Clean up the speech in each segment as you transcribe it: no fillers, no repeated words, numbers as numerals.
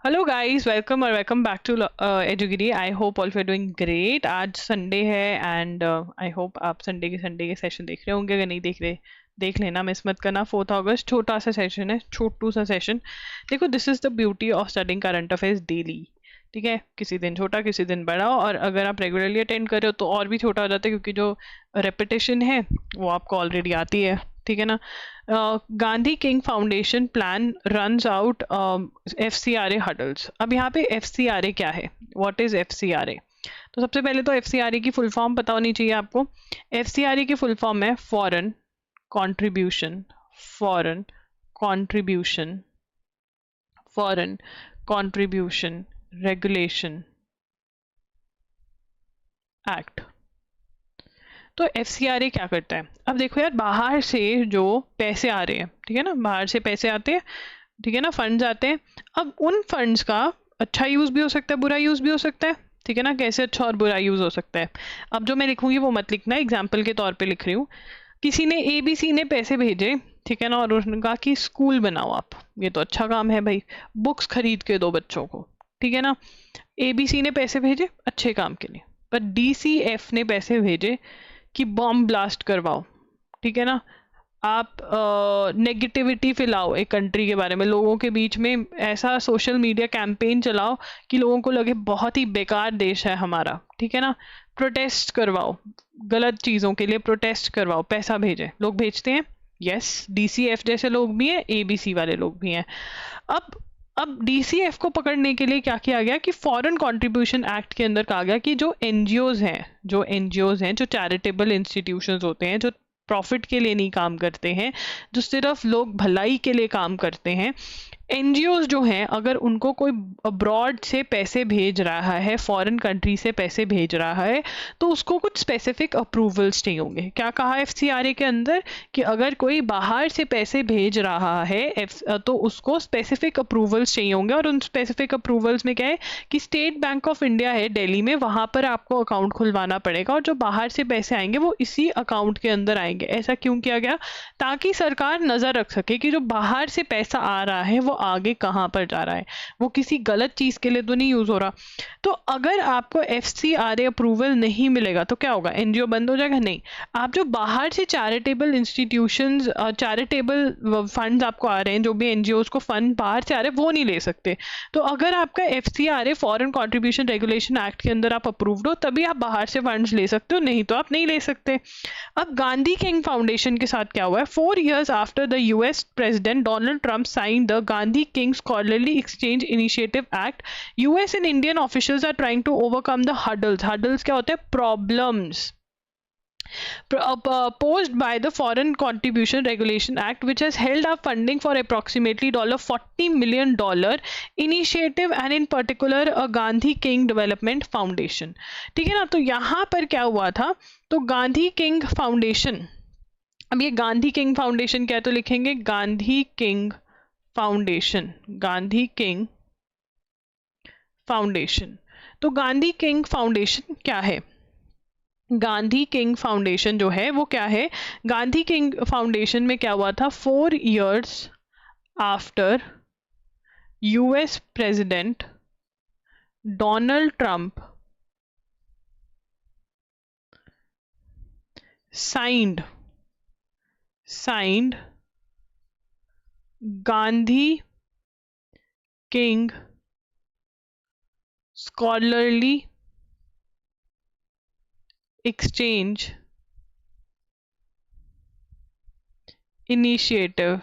Hello guys, welcome back to एजुगिरी। I hope all you are doing great. आज Sunday है and I hope आप Sunday के session देख रहे होंगे। अगर नहीं देख रहे, देख लेना, मिस मत करना। 4 अगस्त छोटा सा सेशन है, छोटू सा सेशन। देखो, this is the beauty of studying current affairs daily. ठीक है, किसी दिन छोटा किसी दिन बड़ा, और अगर आप रेगुलरली अटेंड कर रहे हो तो और भी छोटा हो जाता है, क्योंकि जो रेपिटेशन है वो आपको ऑलरेडी आती है। ठीक है ना। Gandhi king foundation plan runs out FCRA hurdles. अब यहाँ पे FCRA क्या है, व्हाट इज FCRA? तो सबसे पहले तो FCRA की फुल फॉर्म पता होनी चाहिए आपको। FCRA की फुल फॉर्म है foreign contribution, foreign contribution, foreign contribution regulation act. तो FCRA क्या करता है? अब देखो यार, बाहर से जो पैसे आ रहे हैं, ठीक है ना, बाहर से पैसे आते हैं, ठीक है ना, फंड्स आते हैं। अब उन फंड्स का अच्छा यूज भी हो सकता है, बुरा यूज भी हो सकता है। ठीक है ना, कैसे अच्छा और बुरा यूज हो सकता है। अब जो मैं लिखूंगी वो मत लिखना, एग्जाम्पल के तौर पे लिख रही हूँ। किसी ने ABC ने पैसे भेजे, ठीक है ना, और उसने कहा कि स्कूल बनाओ आप। ये तो अच्छा काम है भाई, बुक्स खरीद के दो बच्चों को। ठीक है ना, ABC ने पैसे भेजे अच्छे काम के लिए, पर DCF ने पैसे भेजे कि बॉम्ब ब्लास्ट करवाओ। ठीक है ना, आप नेगेटिविटी फैलाओ एक कंट्री के बारे में, लोगों के बीच में ऐसा सोशल मीडिया कैंपेन चलाओ कि लोगों को लगे बहुत ही बेकार देश है हमारा। ठीक है ना, प्रोटेस्ट करवाओ, गलत चीज़ों के लिए प्रोटेस्ट करवाओ, पैसा भेजे, लोग भेजते हैं। यस, DCF जैसे लोग भी हैं, ABC वाले लोग भी हैं। अब DCF को पकड़ने के लिए क्या किया गया कि फॉरेन कंट्रीब्यूशन एक्ट के अंदर कहा गया कि जो NGOs हैं, जो चैरिटेबल इंस्टीट्यूशंस होते हैं, जो प्रॉफिट के लिए नहीं काम करते हैं, जो सिर्फ लोग भलाई के लिए काम करते हैं, NGOs जो हैं, अगर उनको कोई अब्रॉड से पैसे भेज रहा है, फॉरेन कंट्री से पैसे भेज रहा है, तो उसको कुछ स्पेसिफिक अप्रूवल्स चाहिए होंगे। क्या कहा FCRA के अंदर कि अगर कोई बाहर से पैसे भेज रहा है तो उसको स्पेसिफिक अप्रूवल्स चाहिए होंगे। और उन स्पेसिफिक अप्रूवल्स में क्या है कि स्टेट बैंक ऑफ इंडिया है दिल्ली में, वहां पर आपको अकाउंट खुलवाना पड़ेगा, और जो बाहर से पैसे आएंगे वो इसी अकाउंट के अंदर आएंगे। ऐसा क्यों किया गया? ताकि सरकार नजर रख सके कि जो बाहर से पैसा आ रहा है वो आगे कहाँ पर जा रहा है, वो किसी गलत चीज के लिए तो नहीं यूज हो रहा। तो अगर आपको FCRA अप्रूवल नहीं मिलेगा तो क्या होगा? NGO बंद हो जाएगा? नहीं। आप जो बाहर से चैरिटेबल इंस्टीट्यूशंस, चैरिटेबल फंड्स आपको आ रहे हैं, जो भी NGOs को फंड बाहर से आ रहे हैं, वो नहीं ले सकते। तो अगर आपका FCRA foreign contribution regulation act के अंदर आप अप्रूव्ड हो, तभी आप बाहर से फंड्स ले सकते हो, नहीं तो आप नहीं ले सकते। अब गांधी किंग फाउंडेशन के साथ क्या हुआ है? 4 years after the US president Donald Trump signed the Gandhi King Scholarly Exchange Initiative Act, US and Indian officials are trying to overcome the hurdles. Hurdles क्या होते हैं? Problems posed by the Foreign Contribution Regulation Act, which has held up funding for approximately $40 million initiative and in particular a Gandhi King Development Foundation. ठीक है ना, तो यहाँ पर क्या हुआ था? तो गांधी किंग फाउंडेशन, अब ये गांधी किंग फाउंडेशन क्या है, तो लिखेंगे Gandhi king foundation, Gandhi king foundation. तो गांधी किंग फाउंडेशन क्या है? गांधी किंग फाउंडेशन जो है वो क्या है? गांधी किंग फाउंडेशन में क्या हुआ था? 4 years after US president Donald Trump signed Gandhi King Scholarly Exchange Initiative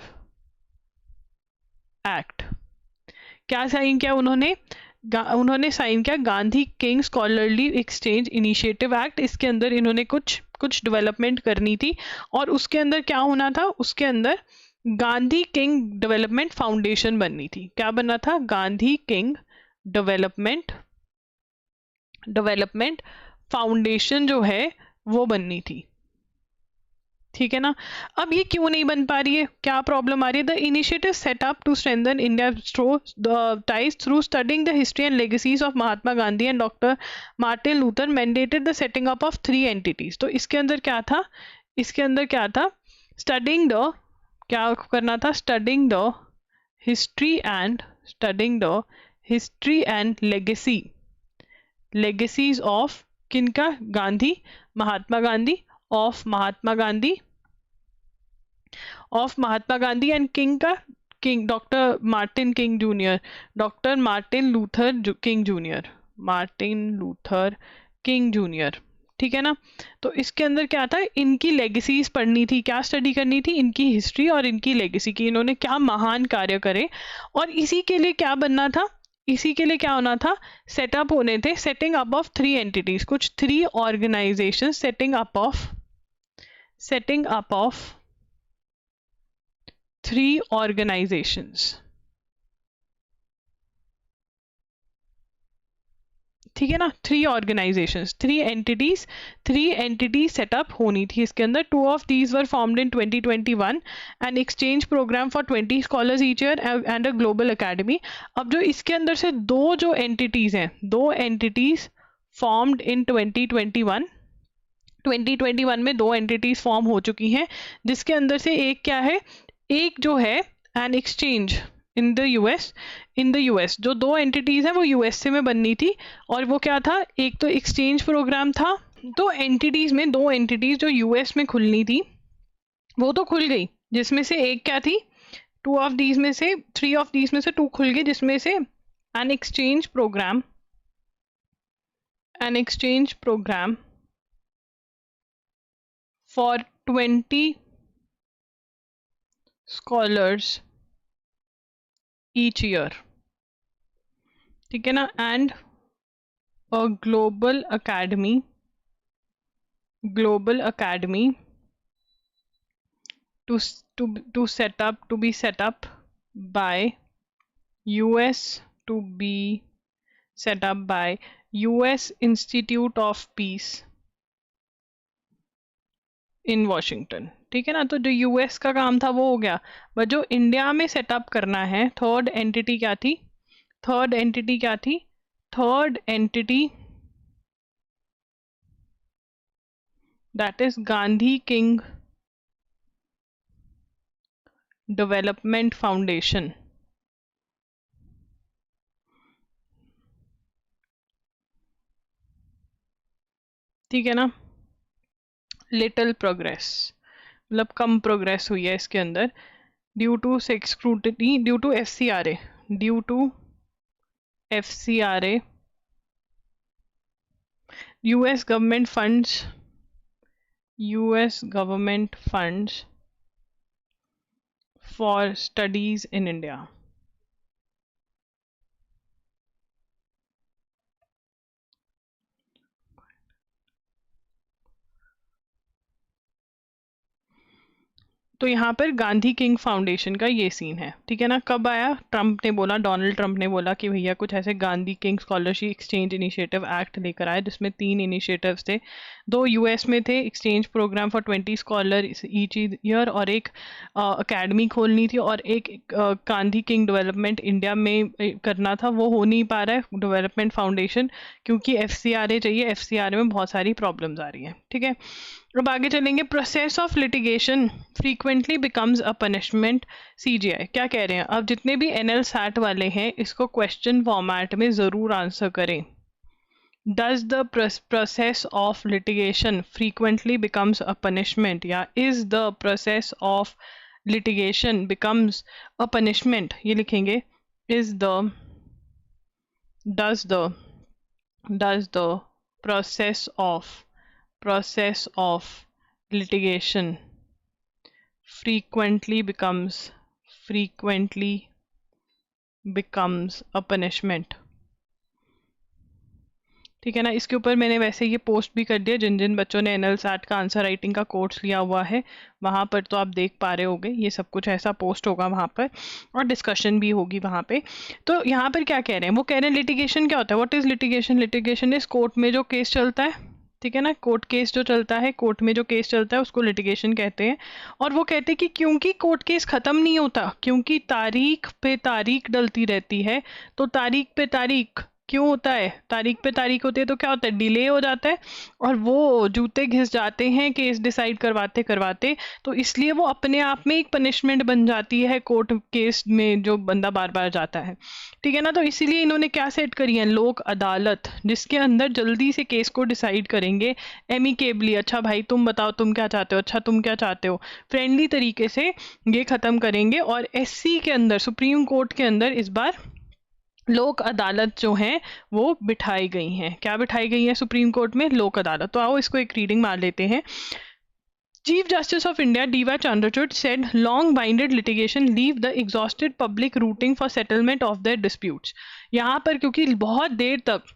Act। क्या साइन किया उन्होंने? साइन किया Gandhi king scholarly exchange initiative act. इसके अंदर इन्होंने कुछ डेवलपमेंट करनी थी, और उसके अंदर क्या होना था? उसके अंदर गांधी किंग डेवलपमेंट फाउंडेशन बननी थी। क्या बनना था? गांधी किंग डेवलपमेंट फाउंडेशन जो है वो बननी थी। ठीक है ना। अब ये क्यों नहीं बन पा रही है? क्या प्रॉब्लम आ रही है? The initiative set up to strengthen India ties through studying the history and legacies of Mahatma Gandhi and doctor Martin Luther mandated the setting up of 3 entities. तो इसके अंदर क्या था? स्टडिंग द, क्या करना था? Studying the history history and legacy, legacies of किनका, Gandhi, Mahatma Gandhi, of Mahatma Gandhi, of Mahatma Gandhi and king का, king doctor Martin King junior, doctor Martin Luther King junior, Martin Luther King junior, ठीक है ना। तो इसके अंदर क्या था, इनकी लेगेसीज पढ़नी थी, क्या स्टडी करनी थी, इनकी हिस्ट्री और इनकी लेगेसी की, इन्होंने क्या महान कार्य करे, और इसी के लिए क्या बनना था, इसी के लिए क्या होना था, सेटअप होने थे, सेटिंग अप ऑफ 3 एंटिटीज, कुछ 3 organisation, setting up of 3 organisations, ठीक है ना, 3 ऑर्गेनाइजेशंस, 3 एंटिटीज सेटअप होनी थी इसके अंदर। 2 of these were formed in 2021, an exchange programme for 20 scholars each year and a global academy. अब जो इसके अंदर से दो जो एंटिटीज हैं, 2 एंटिटीज फॉर्म्ड इन 2021 में 2 एंटिटीज फॉर्म हो चुकी हैं, जिसके अंदर से एक क्या है, एक जो है an exchange in the US, जो 2 एंटिटीज हैं वो यूएसए में बननी थी, और वो क्या था, एक तो एक्सचेंज प्रोग्राम था, तो एंटिटीज में 2 एंटिटीज जो यूएस में खुलनी थी वो तो खुल गई, जिसमें से एक क्या थी, 3 ऑफ दीज में से 2 खुल गई, जिसमें से an exchange programme for 20 scholars each year, ठीक है ना, and a global academy to be set up by US Institute of Peace in Washington, ठीक है ना। तो जो यूएस का काम था वो हो गया, बट जो इंडिया में सेटअप करना है, थर्ड एंटिटी क्या थी, third entity that is Gandhi king development foundation, ठीक है ना। लिटिल प्रोग्रेस, मतलब कम प्रोग्रेस हुई है इसके अंदर, due to scrutiny, due to FCRA, US government funds for studies in India. तो यहाँ पर गांधी किंग फाउंडेशन का ये सीन है, ठीक है ना। कब आया, ट्रंप ने बोला, डोनाल्ड ट्रंप ने बोला कि भैया कुछ ऐसे Gandhi king scholarship exchange initiative act लेकर आए, जिसमें 3 इनिशिएटिव्स थे, 2 यूएस में थे, exchange programme for 20 scholar each year, और एक अकेडमी खोलनी थी, और एक गांधी किंग डेवलपमेंट इंडिया में करना था, वो हो नहीं पा रहा है डेवलपमेंट फाउंडेशन, क्योंकि एफसीआरए चाहिए, एफसीआरए में बहुत सारी प्रॉब्लम्स आ रही हैं, ठीक है। अब आगे चलेंगे, process of litigation frequently becomes a punishment, CGI क्या कह रहे हैं। अब जितने भी एनएल सैट वाले हैं, इसको क्वेश्चन फॉर्मेट में ज़रूर आंसर करें। Does the process of litigation frequently becomes a punishment, या is the process of litigation becomes a punishment, ये लिखेंगे, does the process of litigation frequently becomes a punishment, ठीक है ना। इसके ऊपर मैंने वैसे ये पोस्ट भी कर दिया, जिन जिन बच्चों ने एनएल सैट का आंसर राइटिंग का कोर्स लिया हुआ है वहाँ पर, तो आप देख पा रहे होगे, ये सब कुछ ऐसा पोस्ट होगा वहाँ पर, और डिस्कशन भी होगी वहाँ पे। तो यहाँ पर क्या कह रहे हैं, वो कह रहे हैं लिटिगेशन क्या होता है, what is litigation, litigation is court में जो केस चलता है, ठीक है ना, कोर्ट केस जो चलता है, कोर्ट में जो केस चलता है उसको लिटिगेशन कहते हैं। और वो कहते हैं कि क्योंकि कोर्ट केस ख़त्म नहीं होता, क्योंकि तारीख पे तारीख डलती रहती है, तो तारीख पे तारीख क्यों होता है? तारीख पे तारीख होती है तो क्या होता है, डिले हो जाता है और वो जूते घिस जाते हैं केस डिसाइड करवाते करवाते। तो इसलिए वो अपने आप में एक पनिशमेंट बन जाती है कोर्ट केस में जो बंदा बार बार जाता है, ठीक है ना। तो इसीलिए इन्होंने क्या सेट करी है, लोक अदालत, जिसके अंदर जल्दी से केस को डिसाइड करेंगे एमिकेबली। अच्छा भाई तुम बताओ तुम क्या चाहते हो, अच्छा तुम क्या चाहते हो, फ्रेंडली तरीके से ये खत्म करेंगे। और एससी के अंदर, सुप्रीम कोर्ट के अंदर इस बार लोक अदालत जो हैं वो बिठाई गई हैं। क्या बिठाई गई है सुप्रीम कोर्ट में? लोक अदालत। तो आओ इसको एक रीडिंग मार लेते हैं। Chief Justice of India D.Y. Chandrachud said long-winded litigation leave the exhausted public rooting for settlement of their disputes. यहाँ पर क्योंकि बहुत देर तक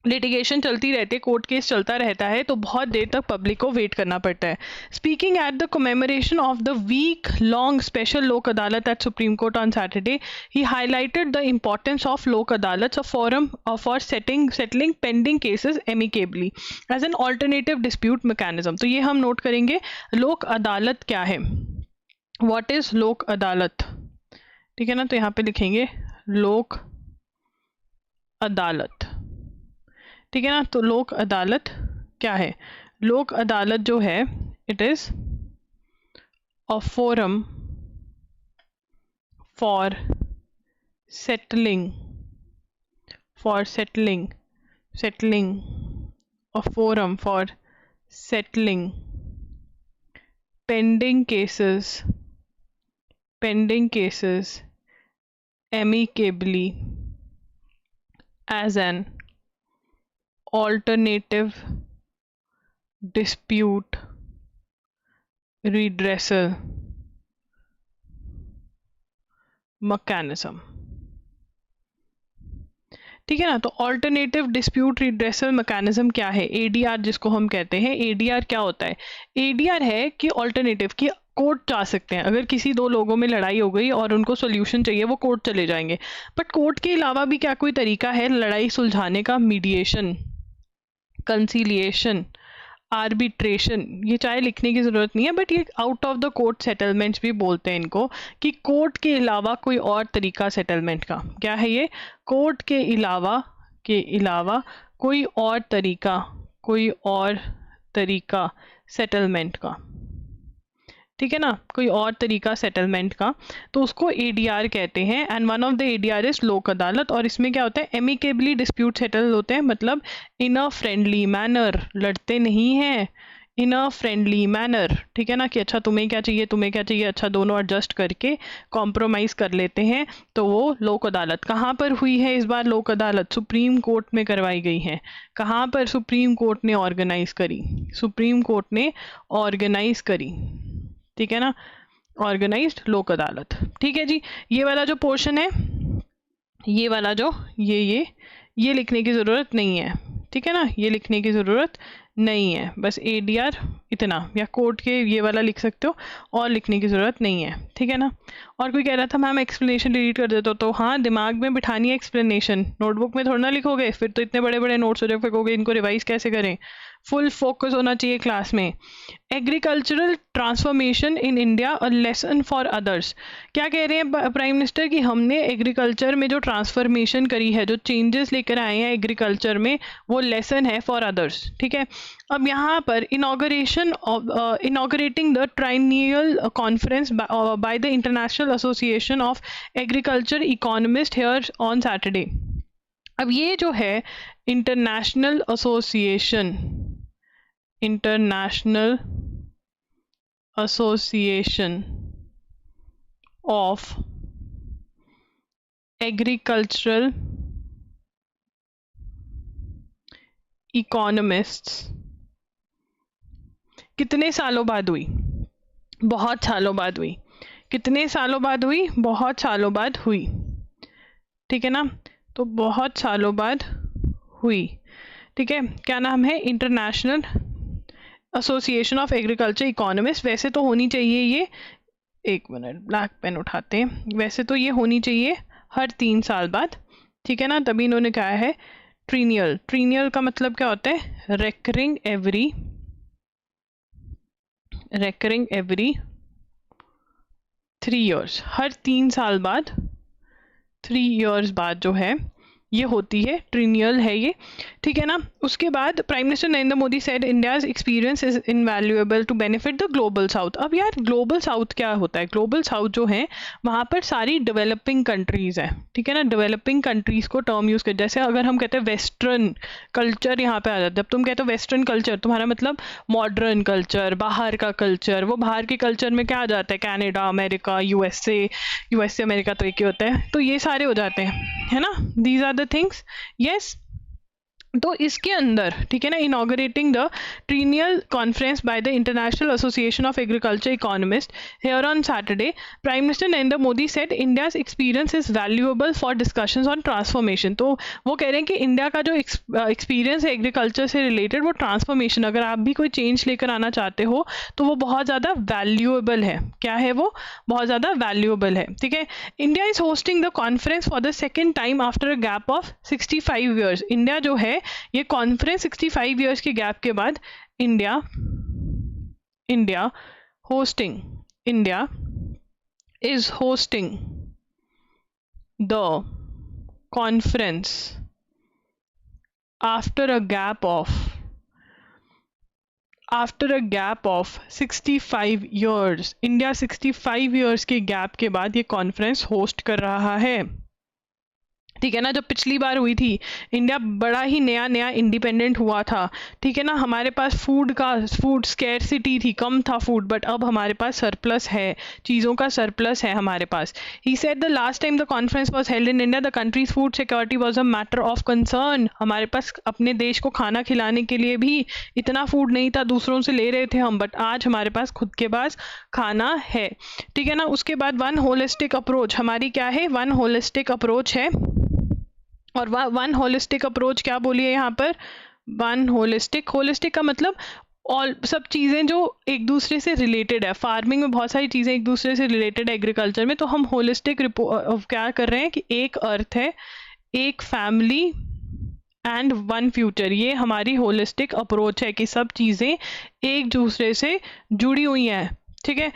लिटिगेशन चलती रहती है, कोर्ट केस चलता रहता है, तो बहुत देर तक पब्लिक को वेट करना पड़ता है। Speaking at the commemoration of the week long special Lok Adalat at supreme court on Saturday, he highlighted the importance of Lok Adalat, a forum for settling pending cases amicably as an alternative dispute mechanism. तो ये हम note करेंगे, लोक अदालत क्या है, what is लोक अदालत, ठीक है ना। तो यहाँ पे लिखेंगे लोक अदालत, ठीक है ना। तो लोक अदालत क्या है? लोक अदालत जो है, it is a forum for settling a forum for settling pending cases amicably as an alternative dispute redressal mechanism, ठीक है ना। तो ऑल्टरनेटिव डिस्प्यूट रिड्रेसल मैकेनिज्म क्या है? एडीआर जिसको हम कहते हैं। एडीआर क्या होता है? एडीआर है कि ऑल्टरनेटिव की कोर्ट जा सकते हैं, अगर किसी दो लोगों में लड़ाई हो गई और उनको सोल्यूशन चाहिए वो कोर्ट चले जाएंगे। बट कोर्ट के अलावा भी क्या कोई तरीका है लड़ाई सुलझाने का? मीडिएशन, कंसीलिएशन, आर्बिट्रेशन, ये चाहे लिखने की ज़रूरत नहीं है बट ये out of the court settlements भी बोलते हैं इनको, कि कोर्ट के अलावा कोई और तरीका सेटलमेंट का। क्या है ये? कोर्ट के अलावा कोई और तरीका सेटलमेंट का, ठीक है ना, कोई और तरीका सेटलमेंट का, तो उसको एडीआर कहते हैं। And one of the ADR is लोक अदालत। और इसमें क्या होता है? एमिकेबली डिस्प्यूट सेटल होते हैं, मतलब इन अ फ्रेंडली मैनर, लड़ते नहीं हैं, इन अ फ्रेंडली मैनर, ठीक है ना, कि अच्छा तुम्हें क्या चाहिए, तुम्हें क्या चाहिए, अच्छा दोनों एडजस्ट करके कॉम्प्रोमाइज कर लेते हैं, तो वो लोक अदालत। कहाँ पर हुई है इस बार लोक अदालत? सुप्रीम कोर्ट में करवाई गई है। कहाँ पर सुप्रीम कोर्ट ने ऑर्गेनाइज करी? सुप्रीम कोर्ट ने ऑर्गेनाइज करी, ठीक है ना, ऑर्गेनाइज्ड लोक अदालत। ठीक है जी, ये वाला जो पोर्शन है, ये वाला जो ये लिखने की ज़रूरत नहीं है, ठीक है ना, ये लिखने की ज़रूरत नहीं है, बस एडीआर इतना, या कोर्ट के ये वाला लिख सकते हो, और लिखने की ज़रूरत नहीं है, ठीक है ना। और कोई कह रहा था मैम एक्सप्लेनेशन डिलीट कर देते हो, तो हाँ, दिमाग में बिठानी है एक्सप्लेनेशन, नोटबुक में थोड़ा ना लिखोगे, फिर तो इतने बड़े बड़े नोट्स हो जाए, फेंकोगे, इनको रिवाइज कैसे करें? फुल फोकस होना चाहिए क्लास में। Agricultural transformation in India a lesson for others. क्या कह रहे हैं प्राइम मिनिस्टर कि हमने एग्रीकल्चर में जो ट्रांसफॉर्मेशन करी है, जो चेंजेस लेकर आए हैं एग्रीकल्चर में, वो लेसन है फॉर अदर्स, ठीक है। अब यहाँ पर inaugurating the triennial conference by the International Association of Agriculture Economist here on Saturday. अब ये जो है International Association of Agricultural Economists कितने सालों बाद हुई? बहुत सालों बाद हुई। कितने सालों बाद हुई? बहुत सालों बाद हुई, ठीक है ना, तो बहुत सालों बाद हुई, ठीक है। क्या नाम है? International Association of Agriculture economist. वैसे तो होनी चाहिए ये, एक मिनट ब्लैक पेन उठाते हैं, वैसे तो ये होनी चाहिए हर 3 साल बाद, ठीक है ना, तभी इन्होंने कहा है ट्रीनियल। ट्रीनियल का मतलब क्या होता है? रेकरिंग एवरी 3 years, हर 3 साल बाद, 3 years बाद जो है ये होती है, ट्रिनियल है ये, ठीक है ना। उसके बाद prime minister Narendra Modi said India's experience is invaluable to benefit the global south. अब यार ग्लोबल साउथ क्या होता है? ग्लोबल साउथ जो है वहाँ पर सारी डेवलपिंग कंट्रीज है, ठीक है ना। डेवलपिंग कंट्रीज को टर्म यूज कर, जैसे अगर हम कहते हैं वेस्टर्न कल्चर यहाँ पे आ जाता है। जब तुम कहते हो वेस्टर्न कल्चर, तुम्हारा मतलब मॉडर्न कल्चर, बाहर का कल्चर। वो बाहर के कल्चर में क्या आ जाता है? कनाडा, अमेरिका, यूएसए अमेरिका, तो एक ही होता है, तो ये सारे हो जाते हैं, है ना। These are the things, yes. तो इसके अंदर, ठीक है ना, inaugurating the triennial conference by the International Association of Agriculture Economist here on Saturday, prime minister Narendra Modi said India's experience is valuable for discussions on transformation. तो वो कह रहे हैं कि इंडिया का जो एक्सपीरियंस है एग्रीकल्चर से रिलेटेड, वो ट्रांसफॉर्मेशन, अगर आप भी कोई चेंज लेकर आना चाहते हो तो वो बहुत ज़्यादा वैल्यूएबल है। क्या है वो? बहुत ज़्यादा वैल्यूएबल है, ठीक है। India is hosting the conference for the second time after a gap of 65 years. India जो है ये कॉन्फ्रेंस 65 ईयर्स के गैप के बाद India is hosting the conference after a gap of 65 years। India 65 years के गैप के बाद ये कॉन्फ्रेंस होस्ट कर रहा है, ठीक है ना। जब पिछली बार हुई थी, इंडिया बड़ा ही नया इंडिपेंडेंट हुआ था, ठीक है ना। हमारे पास फूड स्कैरसिटी थी, कम था फूड, बट अब हमारे पास सरप्लस है, चीज़ों का सरप्लस है हमारे पास। He said the last time the conference was held in India the country's food security was a matter of concern. हमारे पास अपने देश को खाना खिलाने के लिए भी इतना फूड नहीं था, दूसरों से ले रहे थे हम, बट आज हमारे पास खुद के पास खाना है, ठीक है ना। उसके बाद वन होलिस्टिक अप्रोच हमारी क्या है? वन होलिस्टिक अप्रोच है। और वन होलिस्टिक अप्रोच क्या बोलिए यहाँ पर? वन होलिस्टिक का मतलब ऑल सब चीज़ें जो एक दूसरे से रिलेटेड है। फार्मिंग में बहुत सारी चीज़ें एक दूसरे से रिलेटेड है, एग्रीकल्चर में। तो हम होलिस्टिक क्या कर रहे हैं कि एक अर्थ है, एक फैमिली एंड वन फ्यूचर। ये हमारी होलिस्टिक अप्रोच है कि सब चीज़ें एक दूसरे से जुड़ी हुई हैं, ठीक है।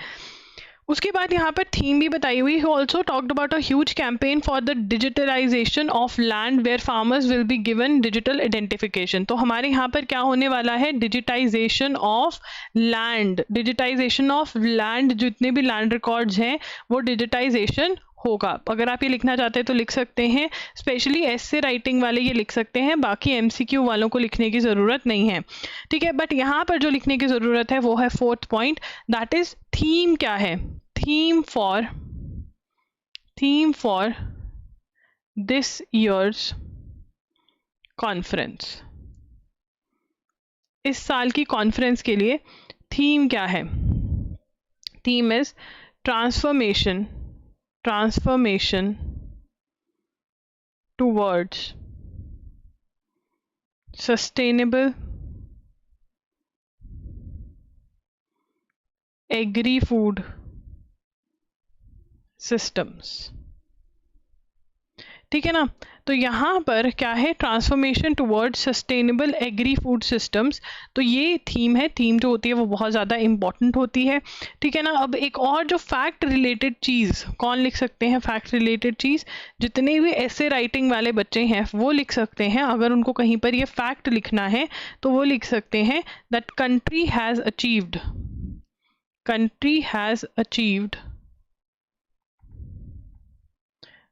उसके बाद यहाँ पर थीम भी बताई हुई है। Also talked about a huge campaign for the digitalisation of land where farmers will be given digital identification. तो हमारे यहाँ पर क्या होने वाला है? डिजिटाइजेशन ऑफ लैंड, जितने भी लैंड रिकॉर्ड्स हैं वो डिजिटाइजेशन होगा। अगर आप ये लिखना चाहते हैं तो लिख सकते हैं, स्पेशली एसे राइटिंग वाले ये लिख सकते हैं, बाकी एमसीक्यू वालों को लिखने की ज़रूरत नहीं है, ठीक है। बट यहाँ पर जो लिखने की ज़रूरत है वो है fourth point, that is theme. क्या है? Theme for this years conference. इस साल की कॉन्फ्रेंस के लिए थीम क्या है? Theme is transformation towards sustainable agri-food systems, ठीक है ना। तो यहाँ पर क्या है? Transformation towards sustainable agri food systems. तो ये थीम है। थीम जो होती है वो बहुत ज़्यादा इंपॉर्टेंट होती है, ठीक है ना। अब एक और जो फैक्ट रिलेटेड चीज़, कौन लिख सकते हैं फैक्ट रिलेटेड चीज़? जितने भी ऐसे राइटिंग वाले बच्चे हैं वो लिख सकते हैं। अगर उनको कहीं पर ये फैक्ट लिखना है तो वो लिख सकते हैं that country has achieved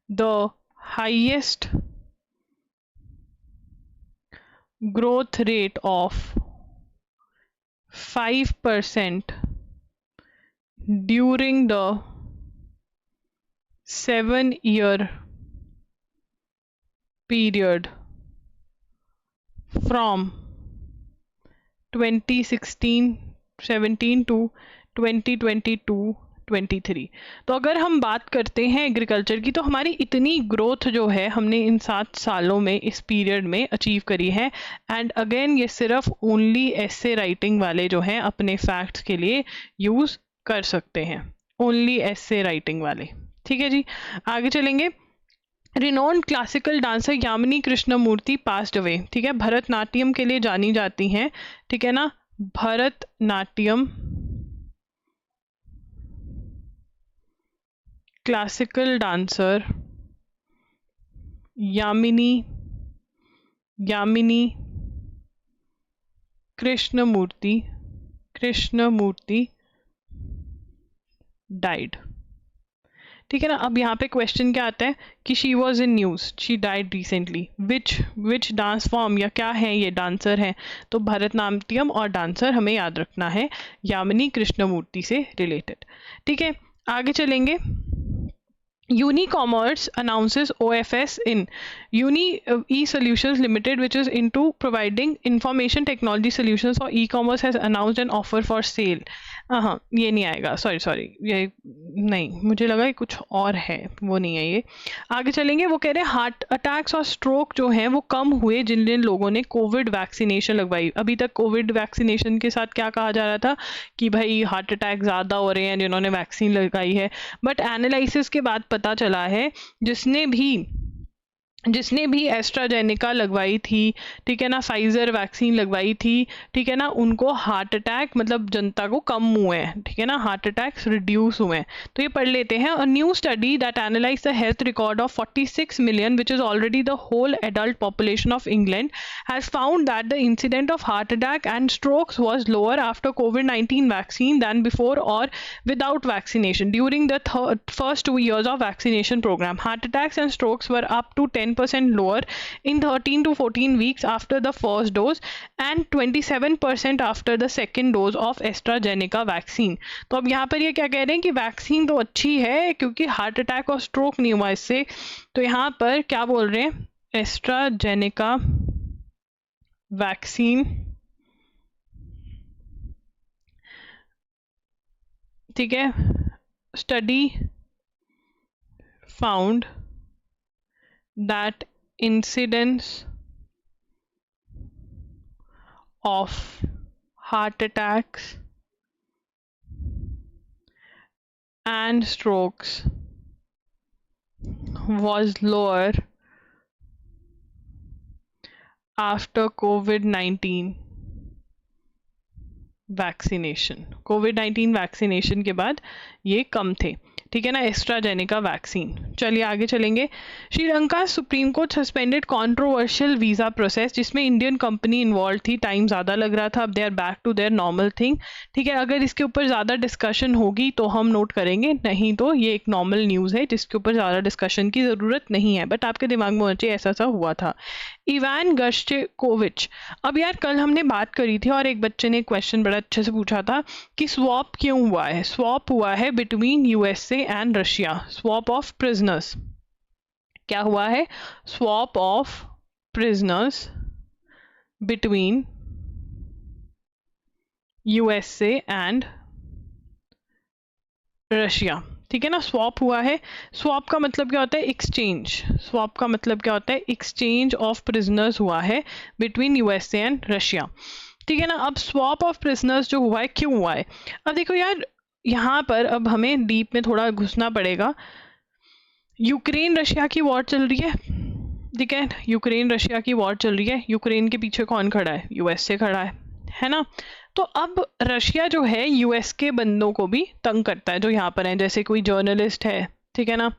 the highest growth rate of 5% during the 7-year period from 2017 to 2022-23। तो अगर हम बात करते हैं एग्रीकल्चर की, तो हमारी इतनी ग्रोथ जो है हमने इन 7 सालों में इस पीरियड में अचीव करी है। एंड अगेन ये सिर्फ ओनली ऐसे राइटिंग वाले जो हैं अपने फैक्ट्स के लिए यूज़ कर सकते हैं, ओनली ऐसे राइटिंग वाले, ठीक है जी। आगे चलेंगे। Renowned classical dancer Yamini Krishnamurthy passed away, ठीक है। भरतनाट्यम के लिए जानी जाती हैं, ठीक है ना। Bharatanatyam classical dancer Yamini Yamini Krishnamurthy died. ठीक है ना। अब यहाँ पे क्वेश्चन क्या आता है कि she was in news, she died recently, which dance form, या क्या है ये, डांसर है, तो भरतनाट्यम और डांसर हमें याद रखना है यामिनी कृष्णमूर्ति से रिलेटेड। ठीक है, आगे चलेंगे। Unicommerce announces OFS in Uni E-Solutions Limited, which is into providing information technology solutions for e-commerce, has announced an offer for sale. हाँ, ये नहीं आएगा, सॉरी ये नहीं, मुझे लगा ये कुछ और है, वो नहीं है ये। आगे चलेंगे। वो कह रहे हैं हार्ट अटैक्स और स्ट्रोक जो हैं वो कम हुए जिन जिन लोगों ने कोविड वैक्सीनेशन लगवाई। अभी तक कोविड वैक्सीनेशन के साथ क्या कहा जा रहा था कि भाई हार्ट अटैक ज़्यादा हो रहे हैं जिन्होंने वैक्सीन लगाई है, बट एनालिसिस के बाद पता चला है जिसने भी एस्ट्राजेनेका लगवाई थी, ठीक है ना, फाइजर वैक्सीन लगवाई थी, ठीक है ना, उनको हार्ट अटैक मतलब जनता को कम हुए हैं, ठीक है ना, हार्ट अटैक्स रिड्यूस हुए हैं। तो ये पढ़ लेते हैं। A new study that analyse the health record of 46 million which is already the whole adult population of England has found that the incident of heart attack and strokes was lower after COVID-19 vaccine than before और without vaccination during the first 2 years of vaccination program. Heart attacks and strokes were up to 10% lower in 13 to 14 weeks after the first dose and 27% after the second dose of AstraZeneca vaccine. तो अब यहाँ पर ये क्या कह रहे हैं कि वैक्सीन तो अच्छी है क्योंकि हार्ट अटैक और स्ट्रोक नहीं हुआ इससे। तो यहाँ पर क्या बोल रहे हैं, एस्ट्राजेनेका वैक्सीन, ठीक है, study found that incidence of heart attacks and strokes was lower after COVID-19 vaccination. Covid vaccination के बाद ये कम थे, ठीक है ना, एस्ट्राजेनेका वैक्सीन। चलिए आगे चलेंगे। Sri Lanka supreme court suspended controversial visa process, जिसमें इंडियन कंपनी इन्वॉल्व थी, टाइम ज़्यादा लग रहा था, अब they are back to their normal thing. ठीक है, अगर इसके ऊपर ज़्यादा डिस्कशन होगी तो हम नोट करेंगे, नहीं तो ये एक नॉर्मल न्यूज़ है जिसके ऊपर ज़्यादा डिस्कशन की ज़रूरत नहीं है, बट आपके दिमाग में होना चाहिए ऐसा सा हुआ था। इवान गर्शकोविच, अब यार कल हमने बात करी थी और एक बच्चे ने क्वेश्चन बड़ा अच्छे से पूछा था कि स्वॉप क्यों हुआ है। स्वॉप हुआ है between USA and Russia, swap of prisoners. क्या हुआ है? Swap of prisoners between USA and Russia, ठीक है ना, स्वॉप हुआ है। स्वॉप का मतलब क्या होता है? एक्सचेंज। स्वॉप का मतलब क्या होता है? एक्सचेंज ऑफ प्रिजनर्स हुआ है बिटवीन यूएसए एंड रशिया, ठीक है ना। अब स्वॉप ऑफ प्रिजनर्स जो हुआ है, क्यों हुआ है? अब देखो यार, यहाँ पर अब हमें डीप में थोड़ा घुसना पड़ेगा। यूक्रेन रशिया की वॉर चल रही है, ठीक है, यूक्रेन रशिया की वॉर चल रही है। यूक्रेन के पीछे कौन खड़ा है? यूएसए खड़ा है ना। तो अब रशिया जो है यूएस के बंदों को भी तंग करता है जो यहाँ पर हैं, जैसे कोई जर्नलिस्ट है, ठीक है ना।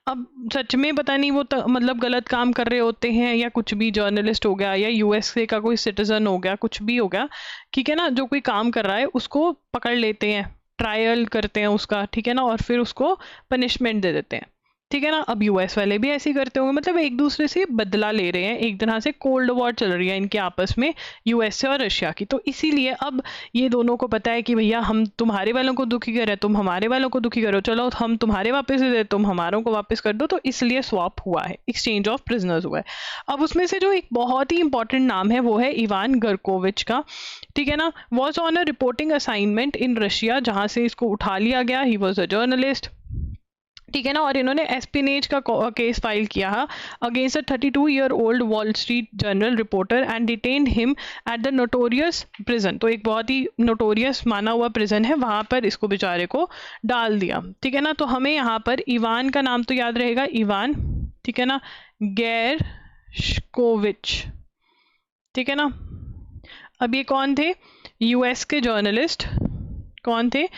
अब सच में पता नहीं वो मतलब गलत काम कर रहे होते हैं या कुछ भी, जर्नलिस्ट हो गया या यूएसए का कोई सिटीजन हो गया, कुछ भी हो गया, ठीक है ना, जो कोई काम कर रहा है उसको पकड़ लेते हैं, ट्रायल करते हैं उसका, ठीक है ना, और फिर उसको पनिशमेंट दे देते हैं, ठीक है ना। अब यूएस वाले भी ऐसे ही करते होंगे, मतलब एक दूसरे से बदला ले रहे हैं, एक तरह से कोल्ड वॉर चल रही है इनके आपस में, यूएसए और रशिया की। तो इसीलिए अब ये दोनों को पता है कि भैया हम तुम्हारे वालों को दुखी कर रहे हैं, तुम हमारे वालों को दुखी करो, चलो हम तुम्हारे वापस दे दे, तुम हमारों को वापस कर दो। तो इसलिए स्वॉप हुआ है, एक्सचेंज ऑफ प्रिजनर्स हुआ है। अब उसमें से जो एक बहुत ही इंपॉर्टेंट नाम है वो है इवान गर्कोविच का, ठीक है ना। Was on a reporting assignment in Russia, जहाँ से इसको उठा लिया गया। ही वॉज अ जर्नलिस्ट, ठीक है ना, और इन्होंने एस्पिनेज का केस फाइल किया against a 32-year-old wall street journal reporter and detained him at the notorious prison. तो एक बहुत ही नोटोरियस माना हुआ प्रिजन है, वहाँ पर इसको बेचारे को डाल दिया, ठीक है ना। तो हमें यहाँ पर इवान का नाम तो याद रहेगा, इवान, ठीक है ना, गेरशकोविच, ठीक है ना। अब ये कौन थे? यूएस के जर्नलिस्ट। कौन थे?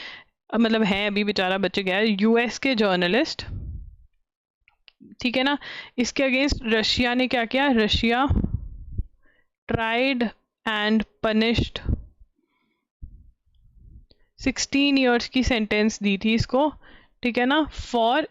मतलब है, अभी बेचारा बच गया है, यूएस के जर्नलिस्ट, ठीक है ना। इसके अगेंस्ट रशिया ने क्या किया? Russia tried and punished, 16 years की सेंटेंस दी थी इसको, ठीक है ना, फॉर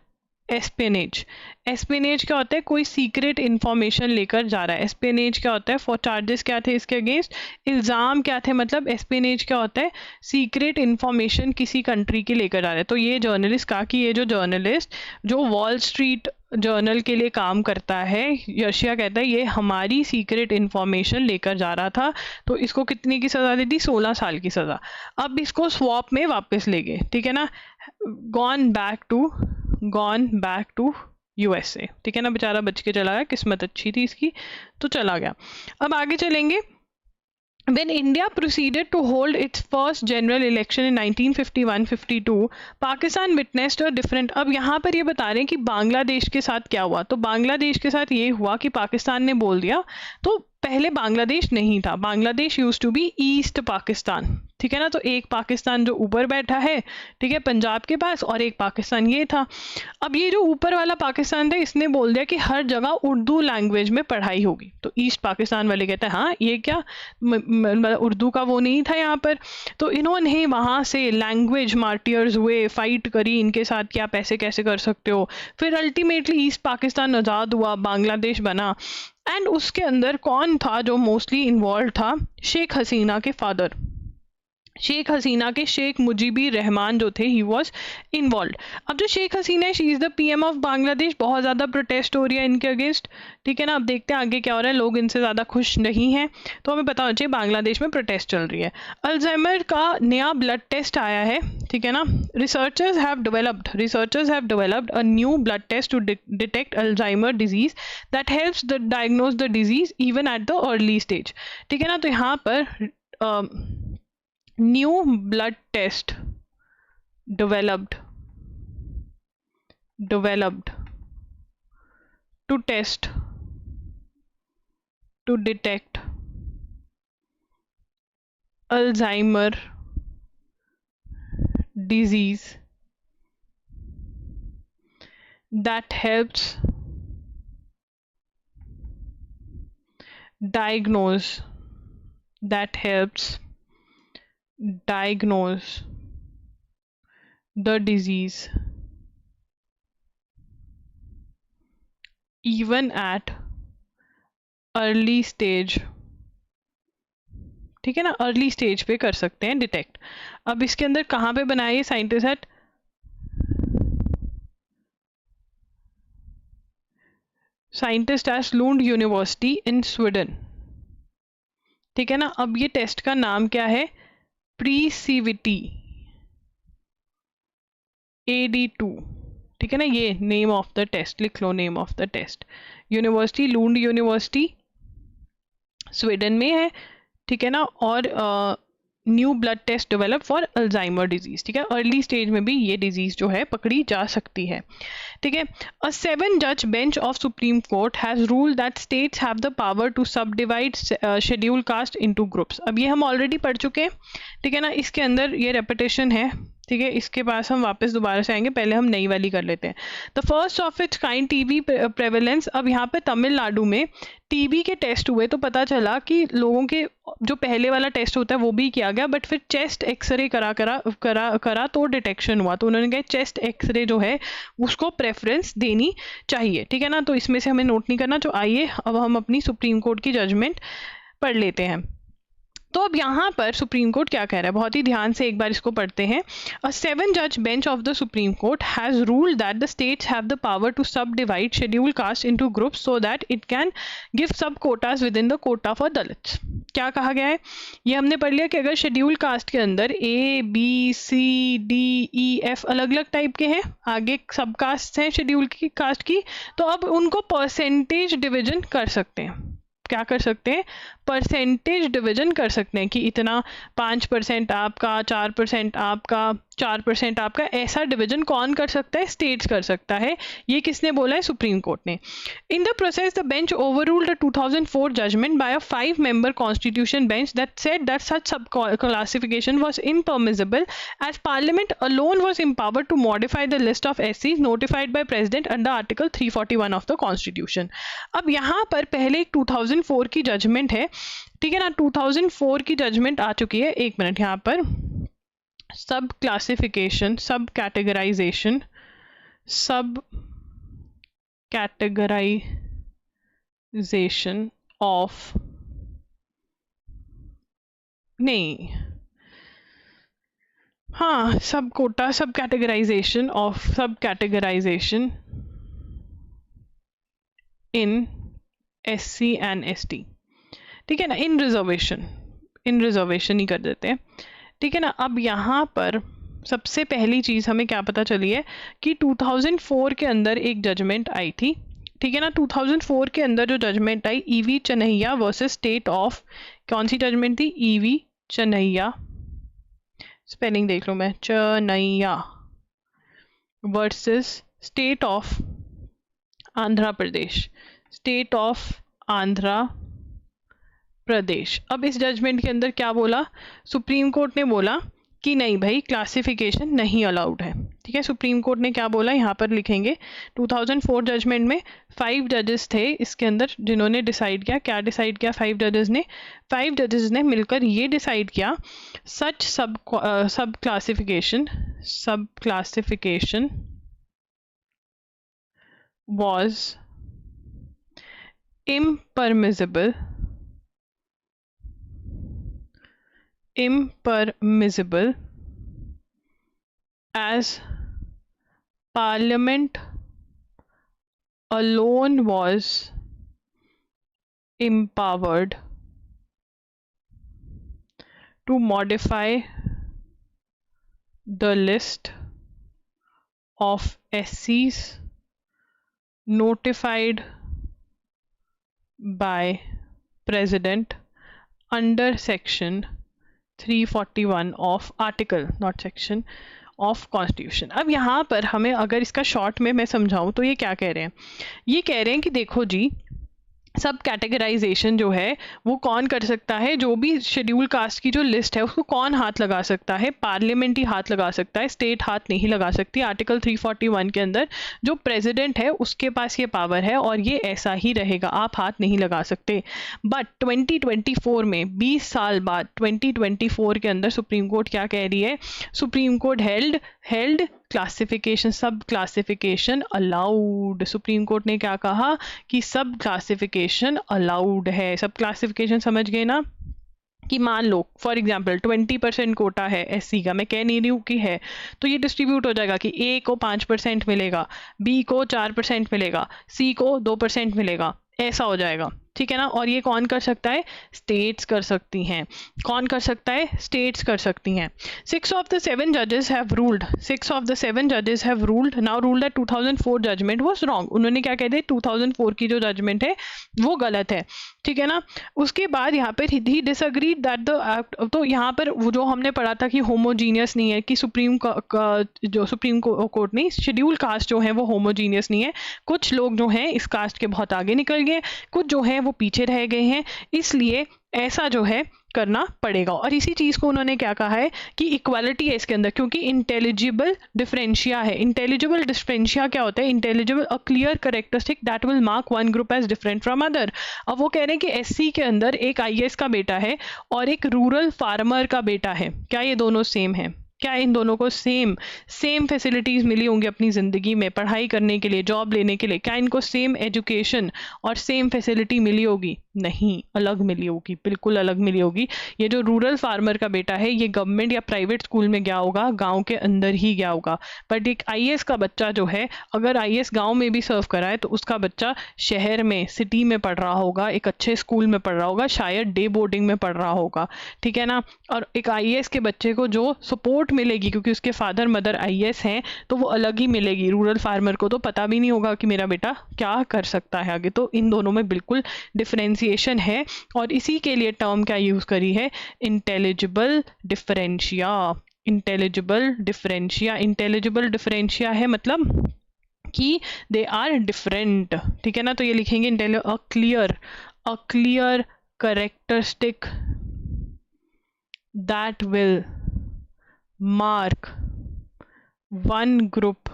एस्पेनेज। एस्पेनेज क्या होता है, कोई सीक्रेट इन्फॉर्मेशन लेकर जा रहा है। एस्पेनेज क्या होता है, फॉर चार्जेस क्या थे इसके अगेंस्ट, इल्ज़ाम क्या थे, मतलब एस्पेनेज क्या होता है, सीक्रेट इन्फॉर्मेशन किसी कंट्री की लेकर जा रहा है। तो ये जर्नलिस्ट कहा कि ये जो जर्नलिस्ट जो वॉल स्ट्रीट जर्नल के लिए काम करता है, यर्शिया कहता है ये हमारी सीक्रेट इन्फॉर्मेशन लेकर जा रहा था। तो इसको कितने की सज़ा दी थी, 16 साल की सज़ा। अब इसको स्वॉप में वापस ले गए, ठीक है ना, गॉन बैक टू यूएसए, ठीक है ना, बेचारा बच के चला गया, किस्मत अच्छी थी इसकी, तो चला गया। अब आगे चलेंगे। When India proceeded to hold its first general election in 1951-52, Pakistan witnessed a different। अब यहाँ पर ये बता रहे हैं कि बांग्लादेश के साथ क्या हुआ। तो बांग्लादेश के साथ ये हुआ कि पाकिस्तान ने बोल दिया, तो पहले बांग्लादेश नहीं था, Bangladesh used to be East Pakistan, ठीक है ना। तो एक पाकिस्तान जो ऊपर बैठा है, ठीक है, पंजाब के पास, और एक पाकिस्तान ये था। अब ये जो ऊपर वाला पाकिस्तान था, इसने बोल दिया कि हर जगह उर्दू लैंग्वेज में पढ़ाई होगी। तो ईस्ट पाकिस्तान वाले कहते हैं हाँ ये क्या, उर्दू का वो नहीं था यहाँ पर। तो इन्होंने वहाँ से लैंग्वेज मार्टियर्स हुए, फाइट करी इनके साथ, क्या पैसे कैसे कर सकते हो। फिर अल्टीमेटली ईस्ट पाकिस्तान आज़ाद हुआ, बांग्लादेश बना। एंड उसके अंदर कौन था जो मोस्टली इन्वॉल्व था, शेख हसीना के फादर, शेख हसीना के शेख मुजीबुर रहमान जो थे, ही वॉज इन्वॉल्व। अब जो शेख हसीना है, she is the PM of Bangladesh. बहुत ज़्यादा प्रोटेस्ट हो रही है इनके अगेंस्ट, ठीक है ना। अब देखते हैं आगे क्या हो रहा है, लोग इनसे ज़्यादा खुश नहीं हैं, तो हमें पता होना चाहिए बांग्लादेश में प्रोटेस्ट चल रही है। अल्जाइमर का नया ब्लड टेस्ट आया है, ठीक है ना। Researchers have developed a new blood test to detect Alzheimer disease that helps the diagnose the disease even at the early stage, ठीक है ना। तो यहाँ पर new blood test developed to test to detect Alzheimer disease that helps diagnose the disease even at early stage, ठीक है ना, early stage पे कर सकते हैं डिटेक्ट। अब इसके अंदर कहाँ पे बनाया, scientist at Lund university in Sweden, ठीक है ना। अब ये टेस्ट का नाम क्या है, प्रीसीविटी AD2, ठीक है ना। ये नेम ऑफ द टेस्ट लिख लो, name of the test. University Lund University Sweden में है, ठीक है ना। और new blood test develop for Alzheimer's disease, ठीक है। अर्ली स्टेज में भी ये डिजीज जो है पकड़ी जा सकती है, ठीक है। अ 7 जज bench of Supreme Court has ruled that states have the power to subdivide schedule caste into groups. अब ये हम ऑलरेडी पढ़ चुके हैं, ठीक है ना। इसके अंदर ये रेपिटेशन है, ठीक है। इसके पास हम वापस दोबारा से आएंगे, पहले हम नई वाली कर लेते हैं। The first of its kind TB prevalence. अब यहाँ पे तमिलनाडु में टीबी के टेस्ट हुए, तो पता चला कि लोगों के जो पहले वाला टेस्ट होता है वो भी किया गया, बट फिर चेस्ट एक्सरे करा तो डिटेक्शन हुआ। तो उन्होंने कहा चेस्ट एक्सरे जो है उसको प्रेफरेंस देनी चाहिए, ठीक है ना। तो इसमें से हमें नोट नहीं करना। जो आइए अब हम अपनी सुप्रीम कोर्ट की जजमेंट पढ़ लेते हैं। तो अब यहाँ पर सुप्रीम कोर्ट क्या कह रहा है, बहुत ही ध्यान से एक बार इसको पढ़ते हैं। अ 7 जज bench of the Supreme Court has ruled that the states have the power to subdivide schedule caste into groups so that it can give sub quotas within the quota for Dalits. क्या कहा गया है, ये हमने पढ़ लिया कि अगर शेड्यूल कास्ट के अंदर ABCDEF अलग अलग टाइप के हैं, आगे सब कास्ट हैं शेड्यूल की कास्ट की, तो अब उनको परसेंटेज डिवीजन कर सकते हैं। क्या कर सकते हैं, परसेंटेज डिवीजन कर सकते हैं कि इतना 5% आपका, 4% आपका, 4% आपका, ऐसा डिवीजन कौन कर सकता है, स्टेट्स कर सकता है। ये किसने बोला है, सुप्रीम कोर्ट ने। In the process the bench overruled the 2004 judgment by a 5-member constitution bench that said that such sub classification was impermissible as parliament alone was empowered to modify the list of SCs notified by president under article 341 of the constitution। अब यहाँ पर पहले एक 2004 की judgement है, ठीक है ना, 2004 की जजमेंट आ चुकी है। एक मिनट, यहाँ पर सब क्लासिफिकेशन, सब कैटेगराइजेशन ऑफ, नहीं, हाँ, sub quota, sub categorisation in SC and ST, ठीक है ना, इन रिजर्वेशन ही कर देते हैं, ठीक है ना। अब यहाँ पर सबसे पहली चीज़ हमें क्या पता चली है कि 2004 के अंदर एक जजमेंट आई थी, ठीक है ना। 2004 के अंदर जो जजमेंट आई, EV Chinnaiah versus state of, कौन सी जजमेंट थी? EV चन्नैया, स्पेलिंग देख लो मैं, Chinnaiah versus state of Andhra Pradesh, state of Andhra Pradesh. अब इस जजमेंट के अंदर क्या बोला? सुप्रीम कोर्ट ने बोला कि नहीं भाई, क्लासिफिकेशन नहीं अलाउड है, ठीक है। सुप्रीम कोर्ट ने क्या बोला, यहाँ पर लिखेंगे, 2004 जजमेंट में 5 जजेस थे इसके अंदर जिन्होंने डिसाइड किया, क्या डिसाइड किया? 5 जजेस ने मिलकर ये डिसाइड किया, सच sub classification was impermissible as Parliament alone was empowered to modify the list of SCs notified by President under section 341 of article, not section of constitution. अब यहाँ पर हमें अगर इसका शॉर्ट में मैं समझाऊँ तो ये क्या कह रहे हैं? ये कह रहे हैं कि देखो जी, सब कैटेगराइजेशन जो है वो कौन कर सकता है? जो भी शेड्यूल कास्ट की जो लिस्ट है उसको कौन हाथ लगा सकता है? पार्लियामेंट ही हाथ लगा सकता है, स्टेट हाथ नहीं लगा सकती। आर्टिकल 341 के अंदर जो प्रेसिडेंट है उसके पास ये पावर है और ये ऐसा ही रहेगा, आप हाथ नहीं लगा सकते। बट 2024 में 20 साल बाद 2024 के अंदर सुप्रीम कोर्ट क्या कह रही है? सुप्रीम कोर्ट हेल्ड क्लासिफिकेशन, सब क्लासिफिकेशन अलाउड। सुप्रीम कोर्ट ने क्या कहा कि सब क्लासिफिकेशन अलाउड है। सब क्लासिफिकेशन समझ गए ना? कि मान लो फॉर एग्जांपल 20% कोटा है SC का, मैं कह नहीं रही हूँ कि है, तो ये डिस्ट्रीब्यूट हो जाएगा कि A को 5% मिलेगा, B को 4% मिलेगा, C को 2% मिलेगा, ऐसा हो जाएगा, ठीक है ना। और ये कौन कर सकता है? स्टेट्स कर सकती हैं। कौन कर सकता है? स्टेट्स कर सकती हैं। 6 of the 7 judges have ruled, 6 of the 7 judges have ruled that 2004 judgment was wrong। उन्होंने क्या कह दिया? 2004 की जो जजमेंट है वो गलत है, ठीक है ना। उसके बाद यहाँ पर ही डिसएग्रीड दैट द एक्ट, तो यहाँ पर वो जो हमने पढ़ा था कि होमोजीनियस नहीं है, कि सुप्रीम कोर्ट नहीं, शेड्यूल कास्ट जो है वो होमोजीनियस नहीं है। कुछ लोग जो हैं इस कास्ट के बहुत आगे निकल गए, कुछ जो है वो पीछे रह गए हैं, इसलिए ऐसा जो है करना पड़ेगा। और इसी चीज़ को उन्होंने क्या कहा है कि इक्वालिटी है इसके अंदर, क्योंकि इंटेलिजिबल डिफरेंशिया है। इंटेलिजिबल डिफरेंशिया क्या होता है? Intelligible a clear characteristic that will mark one group as different from other. अब वो कह रहे हैं कि SC के अंदर एक IAS का बेटा है और एक रूरल फार्मर का बेटा है, क्या ये दोनों सेम है? क्या इन दोनों को सेम फैसिलिटीज़ मिली होंगी अपनी ज़िंदगी में पढ़ाई करने के लिए, जॉब लेने के लिए? क्या इनको सेम एजुकेशन और सेम फैसिलिटी मिली होगी? नहीं, अलग मिली होगी, बिल्कुल अलग मिली होगी। ये जो रूरल फार्मर का बेटा है ये गवर्नमेंट या प्राइवेट स्कूल में गया होगा, गांव के अंदर ही गया होगा। बट एक IAS का बच्चा जो है, अगर IAS गांव में भी सर्व कराए तो उसका बच्चा शहर में, सिटी में पढ़ रहा होगा, एक अच्छे स्कूल में पढ़ रहा होगा, शायद डे बोर्डिंग में पढ़ रहा होगा, ठीक है ना। और एक IAS के बच्चे को जो सपोर्ट मिलेगी क्योंकि उसके फादर मदर IAS हैं तो वो अलग ही मिलेगी। रूरल फार्मर को तो पता भी नहीं होगा कि मेरा बेटा क्या कर सकता है आगे। तो इन दोनों में बिल्कुल डिफरेंशिएशन है और इसी के लिए टर्म क्या यूज़ करी है? Intelligible differentia. इंटेलिजिबल डिफरेंशिया है मतलब कि दे आर डिफरेंट, ठीक है ना। तो ये लिखेंगे अ clear characteristic that will mark one group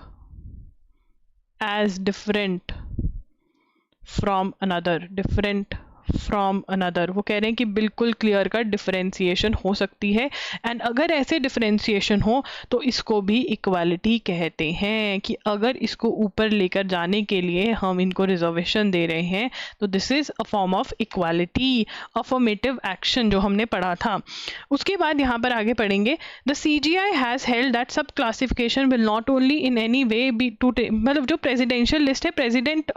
as different from another, different from another. वो कह रहे हैं कि बिल्कुल क्लियर कट डिफरेंशिएशन हो सकती है, एंड अगर ऐसे डिफरेंशिएशन हो तो इसको भी इक्वालिटी कहते हैं, कि अगर इसको ऊपर लेकर जाने के लिए हम इनको रिजर्वेशन दे रहे हैं तो this is a form of equality, affirmative action जो हमने पढ़ा था। उसके बाद यहाँ पर आगे पढ़ेंगे, the CGI has held that sub classification will not only in any way be to, मतलब जो प्रेसिडेंशियल लिस्ट है, president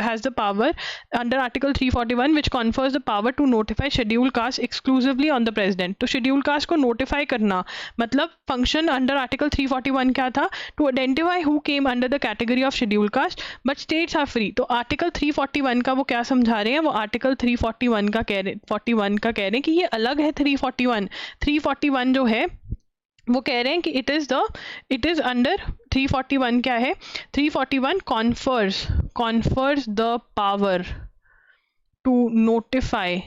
has the power under article 341 which confers the power to notify schedule caste exclusively on the president. तो schedule caste को notify करना मतलब function under article 341 क्या था, to identify who came under the category of schedule caste but states are free. तो article 341 का वो क्या समझा रहे हैं, वो आर्टिकल 341 का कह रहे हैं कि ये अलग है 341 जो है वो कह रहे हैं कि इट इज अंडर 341 क्या है, 341 confers the power to notify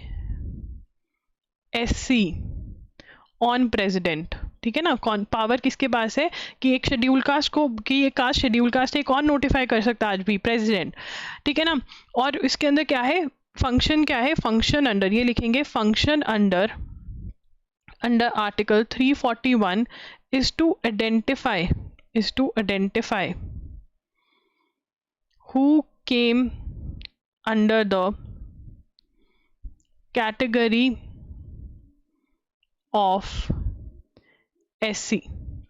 SC on president. ठीक है ना, पावर किसके पास है कि एक शेड्यूल कास्ट को, कि ये कास्ट शेड्यूल कास्ट है, कौन नोटिफाई कर सकता है आज भी, प्रेसिडेंट। ठीक है ना, और इसके अंदर क्या है, फंक्शन क्या है, फंक्शन अंडर, ये लिखेंगे function under article 341 is to identify who came under the category of SC।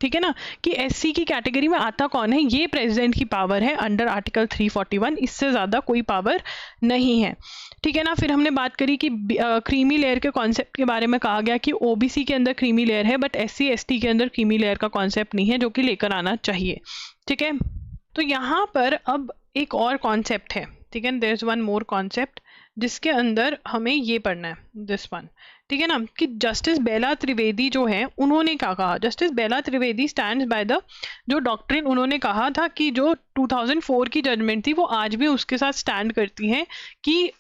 ठीक है ना, कि SC की कैटेगरी में आता कौन है, ये प्रेसिडेंट की पावर है अंडर आर्टिकल 341, इससे ज़्यादा कोई पावर नहीं है। ठीक है ना, फिर हमने बात करी कि क्रीमी लेयर के कॉन्सेप्ट के बारे में कहा गया कि OBC के अंदर क्रीमी लेयर है बट SC ST के अंदर क्रीमी लेयर का कॉन्सेप्ट नहीं है, जो कि लेकर आना चाहिए। ठीक है, तो यहाँ पर अब एक और कॉन्सेप्ट है, ठीक है, there is one more concept जिसके अंदर हमें ये पढ़ना है, दिस वन। ठीक है ना, कि जस्टिस बेला त्रिवेदी जो है उन्होंने क्या कहा, justice Bela Trivedi stands by the जो डॉक्ट्रिन, उन्होंने कहा था कि जो 2004 की जजमेंट थी वो आज भी उसके साथ स्टैंड करती हैं कि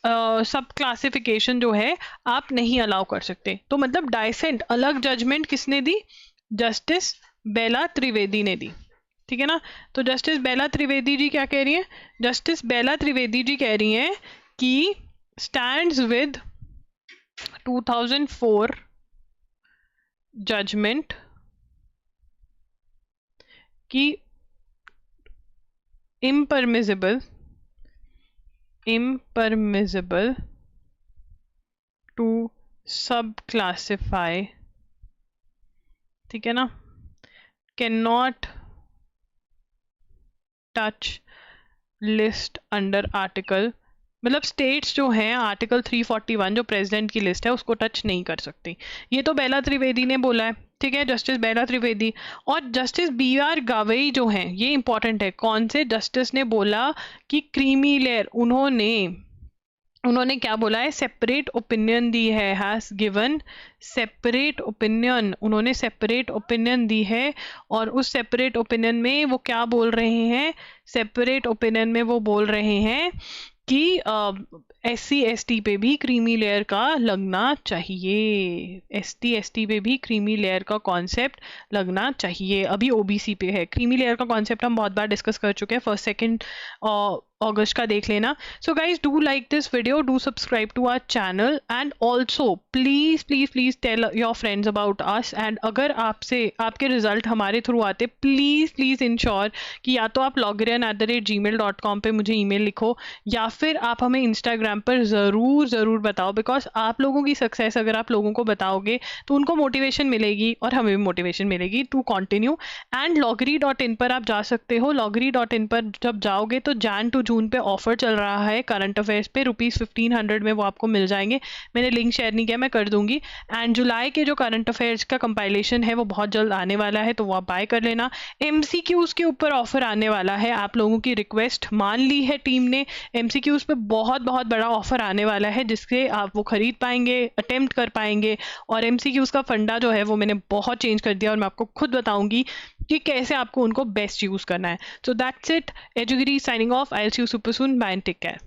सब क्लासिफिकेशन जो है आप नहीं अलाउ कर सकते। तो मतलब डाइसेंट अलग जजमेंट किसने दी, जस्टिस बेला त्रिवेदी ने दी। ठीक है ना, तो जस्टिस बेला त्रिवेदी जी क्या कह रही हैं, जस्टिस बेला त्रिवेदी जी कह रही हैं कि स्टैंड्स विद 2004 जजमेंट की impermissible to subclassify, ठीक है ना, cannot touch list under article, मतलब स्टेट्स जो हैं आर्टिकल 341 जो प्रेसिडेंट की लिस्ट है उसको टच नहीं कर सकती। ये तो बेला त्रिवेदी ने बोला है। ठीक है, जस्टिस बेला त्रिवेदी। और जस्टिस BR गावई जो हैं, ये इंपॉर्टेंट है, कौन से जस्टिस ने बोला कि क्रीमी लेयर, उन्होंने क्या बोला है, सेपरेट ओपिनियन दी है, हैज गिवन सेपरेट ओपिनियन, उन्होंने सेपरेट ओपिनियन दी है। और उस सेपरेट ओपिनियन में वो क्या बोल रहे हैं, सेपरेट ओपिनियन में वो बोल रहे हैं कि SC ST पे भी क्रीमी लेयर का लगना चाहिए, ST ST पे भी क्रीमी लेयर का कॉन्सेप्ट लगना चाहिए। अभी OBC पे है, क्रीमी लेयर का कॉन्सेप्ट हम बहुत बार डिस्कस कर चुके हैं, 1 2 अगस्त का देख लेना। So guys do like this video, do subscribe to our channel and also please please please tell your friends about us. एंड अगर आपके रिजल्ट हमारे थ्रू आते, प्लीज प्लीज इंश्योर कि या तो आप logrian@gmail.com पे मुझे ईमेल लिखो, या फिर आप हमें इंस्टाग्राम पर ज़रूर बताओ, बिकॉज आप लोगों की सक्सेस अगर आप लोगों को बताओगे तो उनको मोटिवेशन मिलेगी और हमें भी मोटिवेशन मिलेगी टू कंटिन्यू। एंड logri.in पर आप जा सकते हो, logri.in पर जब जाओगे तो Jan to जून पे ऑफर चल रहा है करंट अफेयर्स पे, ₹1500 में वो आपको मिल जाएंगे। मैंने लिंक शेयर नहीं किया, मैं कर दूंगी। एंड जुलाई के जो करंट अफेयर्स का कंपाइलेशन है वो बहुत जल्द आने वाला है, तो वो आप बाय कर लेना। MCQs के ऊपर ऑफर आने वाला है, आप लोगों की रिक्वेस्ट मान ली है टीम ने, MCQs पे बहुत बड़ा ऑफर आने वाला है जिससे आप वो खरीद पाएंगे, अटेम्प्ट कर पाएंगे। और MCQs का फंडा जो है वो मैंने बहुत चेंज कर दिया और मैं आपको खुद बताऊंगी कि कैसे आपको उनको बेस्ट यूज करना है। सो दैट्स इट, एजुगिरी signing off, I will see you super soon, bye and take care.